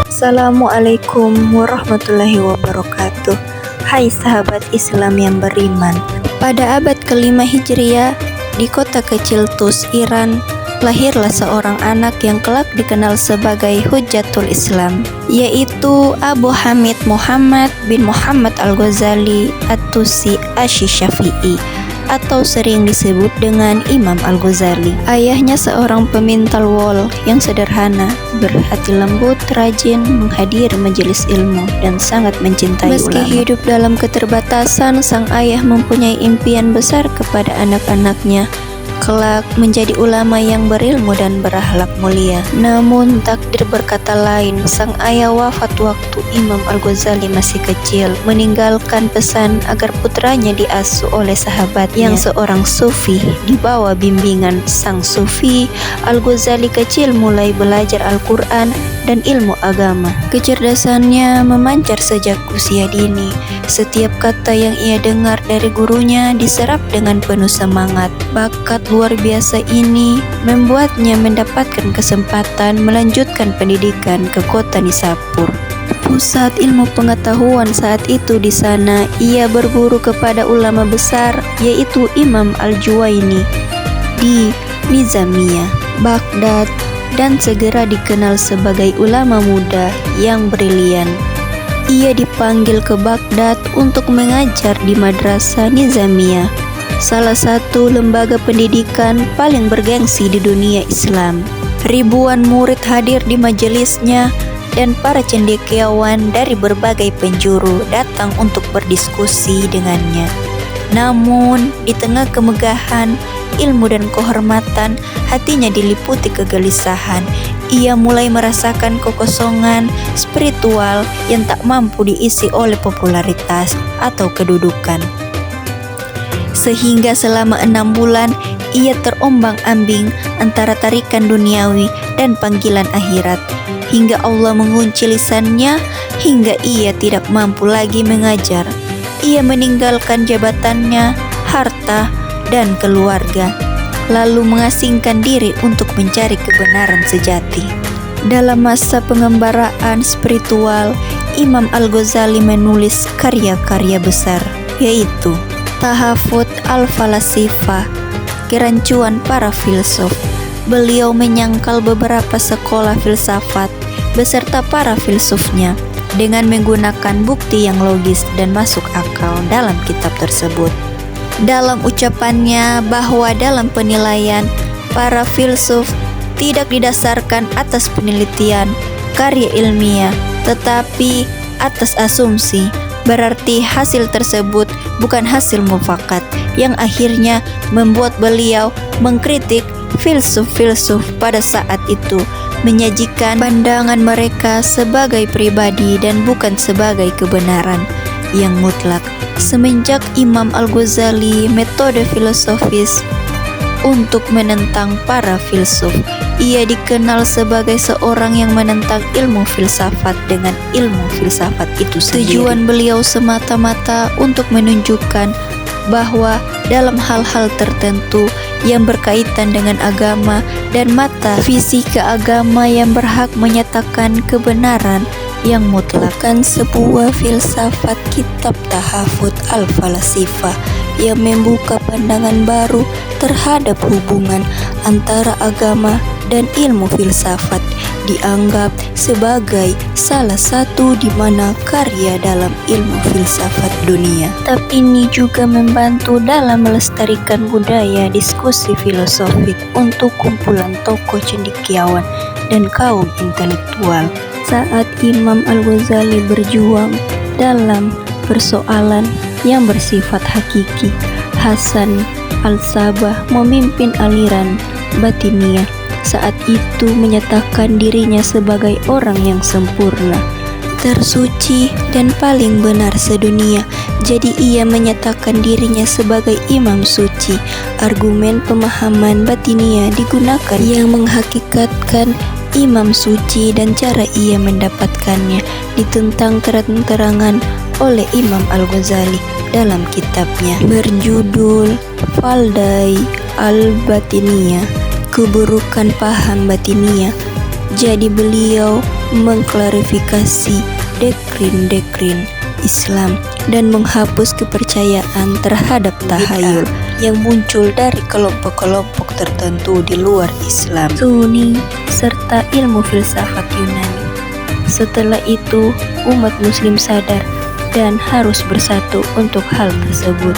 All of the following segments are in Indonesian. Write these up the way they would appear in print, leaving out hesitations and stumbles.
Assalamualaikum warahmatullahi wabarakatuh. Hai sahabat Islam yang beriman. Pada abad ke-5 Hijriah, di kota kecil Tus, Iran, lahirlah seorang anak yang kelak dikenal sebagai Hujjatul Islam, yaitu Abu Hamid Muhammad bin Muhammad Al-Ghazali At-Tusi Asy-Syafi'i, atau sering disebut dengan Imam Al-Ghazali. Ayahnya seorang pemintal wol yang sederhana, berhati lembut, rajin menghadiri majelis ilmu, dan sangat mencintai ulama. Meski hidup dalam keterbatasan, sang ayah mempunyai impian besar kepada anak-anaknya kelak menjadi ulama yang berilmu dan berakhlak mulia. Namun takdir berkata lain. Sang ayah wafat waktu Imam Al-Ghazali masih kecil, meninggalkan pesan agar putranya diasuh oleh sahabatnya yang seorang sufi. Di bawah bimbingan sang sufi, Al-Ghazali kecil mulai belajar Al-Quran dan ilmu agama. Kecerdasannya memancar sejak usia dini. Setiap kata yang ia dengar dari gurunya diserap dengan penuh semangat. Bakat luar biasa ini membuatnya mendapatkan kesempatan melanjutkan pendidikan ke kota Nishapur, pusat ilmu pengetahuan saat itu. Di sana ia berguru kepada ulama besar, yaitu Imam Al-Juwaini di Nizamiyah, Baghdad, dan segera dikenal sebagai ulama muda yang brilian. Ia dipanggil ke Baghdad untuk mengajar di Madrasah Nizamiyah, salah satu lembaga pendidikan paling bergengsi di dunia Islam. Ribuan murid hadir di majelisnya dan para cendekiawan dari berbagai penjuru datang untuk berdiskusi dengannya. Namun, di tengah kemegahan, ilmu dan kehormatan, hatinya diliputi kegelisahan. Ia mulai merasakan kekosongan spiritual yang tak mampu diisi oleh popularitas atau kedudukan. Sehingga selama 6 bulan, ia terombang-ambing antara tarikan duniawi dan panggilan akhirat, hingga Allah mengunci lisannya, hingga ia tidak mampu lagi mengajar. Ia meninggalkan jabatannya, harta, dan keluarga, lalu mengasingkan diri untuk mencari kebenaran sejati. Dalam masa pengembaraan spiritual, Imam Al-Ghazali menulis karya-karya besar, yaitu Tahafut Al-Falasifah, kerancuan para filsuf. Beliau menyangkal beberapa sekolah filsafat beserta para filsufnya dengan menggunakan bukti yang logis dan masuk akal dalam kitab tersebut. Dalam ucapannya bahwa dalam penilaian para filsuf tidak didasarkan atas penelitian karya ilmiah, tetapi atas asumsi, berarti hasil tersebut bukan hasil mufakat, yang akhirnya membuat beliau mengkritik filsuf-filsuf pada saat itu, menyajikan pandangan mereka sebagai pribadi dan bukan sebagai kebenaran yang mutlak. Semenjak Imam Al-Ghazali metode filosofis untuk menentang para filsuf, ia dikenal sebagai seorang yang menentang ilmu filsafat dengan ilmu filsafat itu sendiri. Tujuan beliau semata-mata untuk menunjukkan bahwa dalam hal-hal tertentu yang berkaitan dengan agama dan mata fisika agama yang berhak menyatakan kebenaran yang mutlakan sebuah filsafat kitab Tahafut Al-Falasifah yang membuka pandangan baru terhadap hubungan antara agama dan ilmu filsafat, dianggap sebagai salah satu di mana karya dalam ilmu filsafat dunia. Kitab ini juga membantu dalam melestarikan budaya diskusi filosofik untuk kumpulan tokoh cendekiawan dan kaum intelektual. Saat Imam Al-Ghazali berjuang dalam persoalan yang bersifat hakiki, Hasan Al-Sabah memimpin aliran Batiniyah. Saat itu menyatakan dirinya sebagai orang yang sempurna, tersuci, dan paling benar sedunia. Jadi ia menyatakan dirinya sebagai imam suci. Argumen pemahaman Batiniyah digunakan yang menghakikatkan imam suci dan cara ia mendapatkannya ditentang terang-terangan oleh Imam Al-Ghazali dalam kitabnya berjudul Faldai Al-Batiniyah. keburukan paham batiniah. Jadi beliau mengklarifikasi doktrin-doktrin Islam dan menghapus kepercayaan terhadap tahayul yang muncul dari kelompok-kelompok tertentu di luar Islam, Sunni, serta ilmu filsafat Yunani. Setelah itu, umat muslim sadar dan harus bersatu untuk hal tersebut.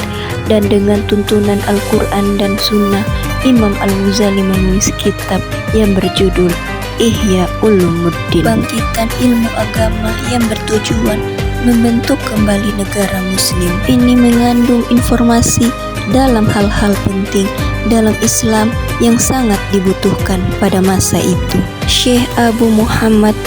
Dan dengan tuntunan Al-Quran dan Sunnah, Imam Al-Ghazali menulis kitab yang berjudul Ihya Ulumuddin, bangkitan ilmu agama yang bertujuan membentuk kembali negara muslim. Ini mengandung informasi dalam hal-hal penting dalam Islam yang sangat dibutuhkan pada masa itu. Syekh Abu Muhammad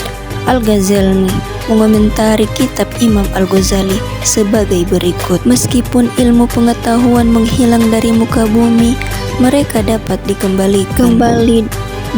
Al-Ghazali mengomentari kitab Imam Al-Ghazali sebagai berikut. Meskipun ilmu pengetahuan menghilang dari muka bumi, mereka dapat dikembalikan kembali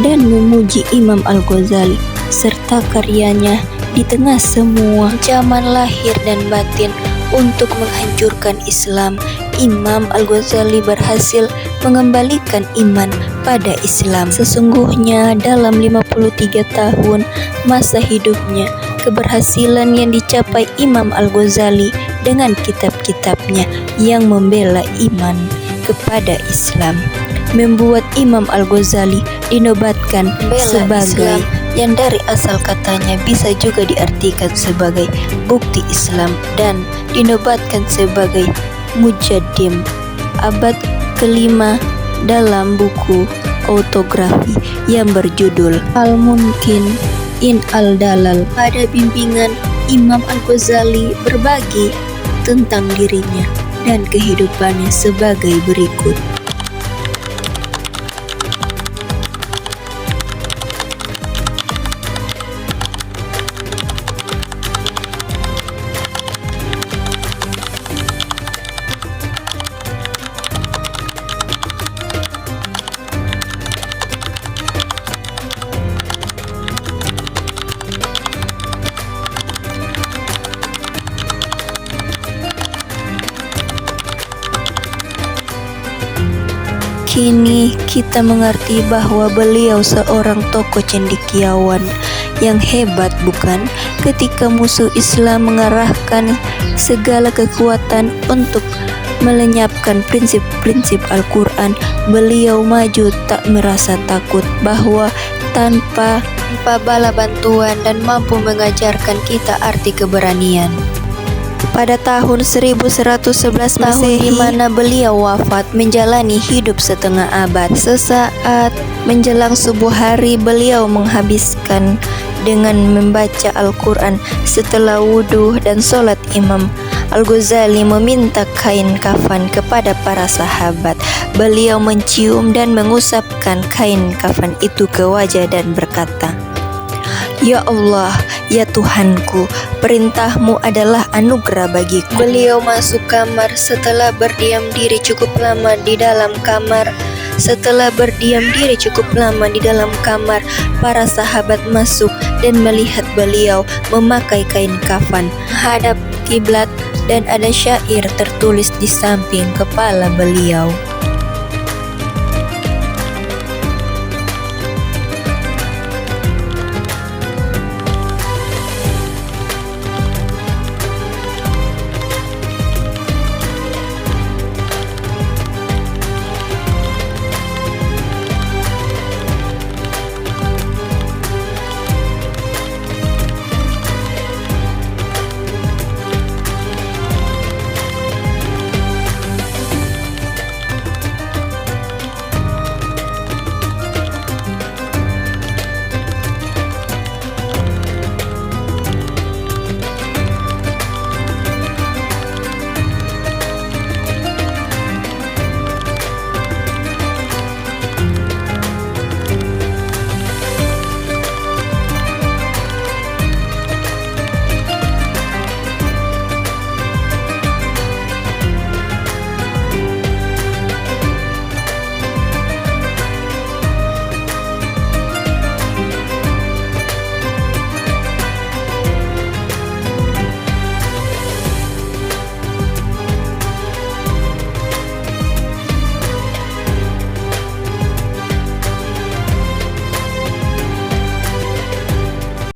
dan memuji Imam Al-Ghazali serta karyanya di tengah semua zaman lahir dan batin untuk menghancurkan Islam. Imam Al-Ghazali berhasil mengembalikan iman pada Islam. Sesungguhnya dalam 53 tahun masa hidupnya, keberhasilan yang dicapai Imam Al-Ghazali dengan kitab-kitabnya yang membela iman kepada Islam membuat Imam Al-Ghazali dinobatkan sebagai Islam, yang dari asal katanya bisa juga diartikan sebagai bukti Islam, dan dinobatkan sebagai Mujaddim abad kelima dalam buku autografi yang berjudul Al-Mumkin in Al-Dalal. Pada bimbingan, Imam Al-Ghazali berbagi tentang dirinya dan kehidupannya sebagai berikut. Kini kita mengerti bahwa beliau seorang tokoh cendekiawan yang hebat, bukan? Ketika musuh Islam mengerahkan segala kekuatan untuk melenyapkan prinsip-prinsip Al-Quran, beliau maju tak merasa takut bahwa tanpa bala bantuan dan mampu mengajarkan kita arti keberanian. Pada tahun 1111 Masehi, di mana beliau wafat menjalani hidup setengah abad. Sesaat menjelang subuh hari, beliau menghabiskan dengan membaca Al-Quran. Setelah wudhu dan sholat, Imam Al-Ghazali meminta kain kafan kepada para sahabat. Beliau mencium dan mengusapkan kain kafan itu ke wajah dan berkata, "Ya Allah, ya Tuhanku, perintahmu adalah anugerah bagiku." Beliau masuk kamar setelah berdiam diri cukup lama di dalam kamar. Setelah berdiam diri cukup lama di dalam kamar, para sahabat masuk dan melihat beliau memakai kain kafan, hadap kiblat, dan ada syair tertulis di samping kepala beliau.